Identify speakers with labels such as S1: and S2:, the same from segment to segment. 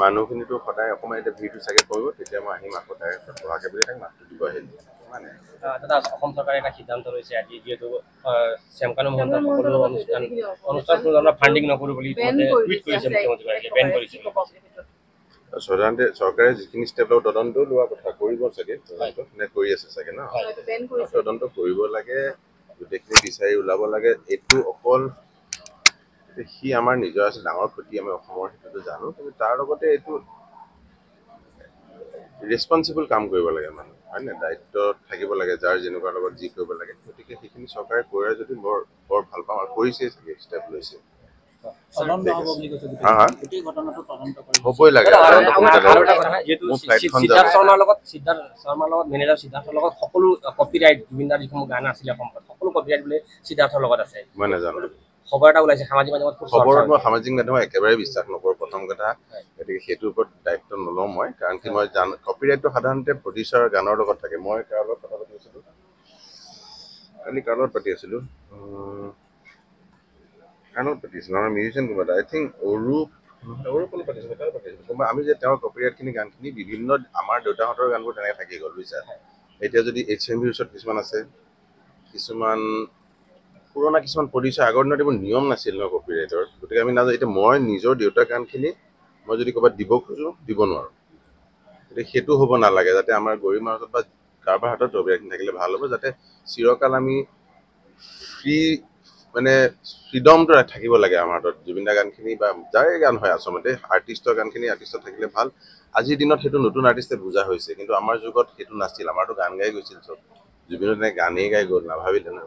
S1: মানুহখিনিতো সদায় অকণমান এতিয়া ভিৰটো চাগে পৰিব তেতিয়া মই আহিম আকৌ তাই পঢ়াকে বুলি তাক মাতটো দিব আহিম মানে
S2: দাদা অসম চৰকাৰে এটা সিদ্ধান্ত লৈছে আজি যিহেতু শ্যামকানু মহন্তৰ সকলো অনুষ্ঠান কোনো ধৰণৰ ফাণ্ডিং নকৰোঁ বুলি টুইট কৰিছে মুখ্যমন্ত্ৰীগৰাকীয়ে বেন কৰিছে
S1: সাধাৰণতে চৰকাৰে যিখিনি ষ্টেপ ল'ব তদন্ত লোৱা কথা কৰিব চাগে তদন্ত কৰি আছে চাগে ন তদন্ত কৰিব লাগে গোটেইখিনি বিচাৰি ওলাব লাগে এইটো অকল সি আমাৰ নিজৰ আছে ডাঙৰ ক্ষতি আমি অসমৰ সেইটোতো জানো কিন্তু তাৰ লগতে এইটো ৰেছপনচিবল কাম কৰিব লাগে মানুহ হয় নে দায়িত্বত থাকিব লাগে যাৰ যেনেকুৱা লগত যি কৰিব লাগে গতিকে সেইখিনি চৰকাৰে কৰে যদি বৰ ভাল পাওঁ আৰু কৰিছে চাগে ষ্টেপ লৈছে হ'বই লাগে
S2: সিদ্ধাৰ্থ শৰ্মাৰ লগত মেনেজাৰ সিদ্ধাৰ্থৰ লগত সকলো কপিৰাইট জুবিনদাৰ যিসমূহ গান আছিলে সম্পদ সকলো কপিৰাইট বোলে সিদ্ধাৰ্থৰ লগত আছে
S1: মই নাজানো
S2: খবৰ এটা ওলাইছে সামাজিক মাধ্যমত
S1: খবৰত মই সামাজিক মাধ্যমত একেবাৰে বিশ্বাস নকৰোঁ প্ৰথম কথা গতিকে সেইটোৰ ওপৰত দায়িত্ব নলওঁ মই কাৰণ কি মই জানো কপিৰাইটটো সাধাৰণতে প্ৰডিউচাৰ গানৰ লগত থাকে মই কাৰ লগত কথা পাতি আছিলোঁ কালি কাৰ লগত পাতি আছিলোঁ আমাৰ মিউজিচিয়ান কোনোবা এটা আই থিংক অৰূপ কোনো পাতিছিলোঁ কাৰ পাতিছিলোঁ কোনোবা আমি যে তেওঁৰ কপিৰাইটখিনি গানখিনি বিভিন্ন আমাৰ দেউতাহঁতৰ গানবোৰ তেনেকৈ থাকি গ'ল বুজিছা এতিয়া যদি HMVৰ ওচৰত কিছুমান আছে কিছুমান পুৰণা কিছুমান প্ৰডিউচাৰ আগৰ দিনত এইবোৰ নিয়ম নাছিল ন কপিৰাইটৰ গতিকে আমি নাজানো এতিয়া মই নিজৰ দেউতাৰ গানখিনি মই যদি ক'ৰবাত দিব খোজোঁ দিব নোৱাৰোঁ গতিকে সেইটো হ'ব নালাগে যাতে আমাৰ গৰিমাৰ হাতত বা কাৰোবাৰ হাতত কপিৰাইটখিনি থাকিলে ভাল হ'ব যাতে চিৰকাল আমি ফ্ৰী মানে ফ্ৰীডমটো থাকিব লাগে আমাৰ হাতত জুবিনদাৰ গানখিনি বা যাৰে গান হয় আচলতে আৰ্টিষ্টৰ গানখিনি আৰ্টিষ্টৰ থাকিলে ভাল আজিৰ দিনত সেইটো নতুন আৰ্টিষ্টে বুজা হৈছে কিন্তু আমাৰ যুগত সেইটো নাছিল আমাৰতো গান গাই গৈছিল চব জুবিনৰ তেনেকৈ গানেই গাই গ'ল নাভাবিলে ন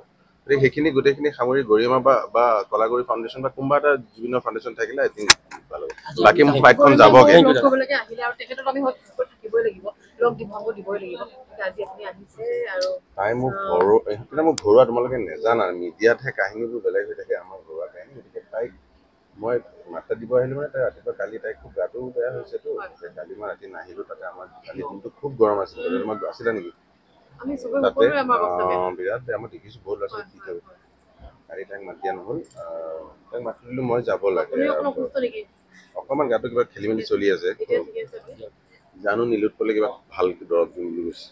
S1: গতিকে সেইখিনি গোটেইখিনি সামৰি গৰিমা বা কলাগুৰি ফাউণ্ডেশ্যন বা কোনোবা এটা জুবিনৰ ফাউণ্ডেশ্যন থাকিলে আই থিংক ভাল হ'ব বাকী মোৰ ফ্লাইটখন যাবগৈ তাই মোক মোক ঘৰুৱা তোমালোকে নেজানা মিডিয়াতহে কাহিনীবোৰ বেলেগ হৈ থাকে আমাৰ ঘৰুৱা কাহিনী গতিকে তাইক মই মাত্ৰা দিব আহিলোঁ মানে তাই ৰাতিপুৱা কালি তাইক খুব গাটো বেয়া হৈছেতো কালি মই ৰাতি নাহিলোঁ তাতে আমাৰ কালি দিনটো খুব গৰম আছিল তোমাক আছিলা নেকি তাতে বিৰাট বেয়া মই দেখিছোঁ বহুত ল'ৰা ছোৱালী ঠিক হৈ কালি তাইক মাত দিয়া নহ'ল তাইক মাতি দিলোঁ মই যাব লাগে অকণমান গাটো কিবা খেলি মেলি চলি আছে জানো নীলোৎপলে কিবা ভাল দৰৱ দিম বুলি কৈছে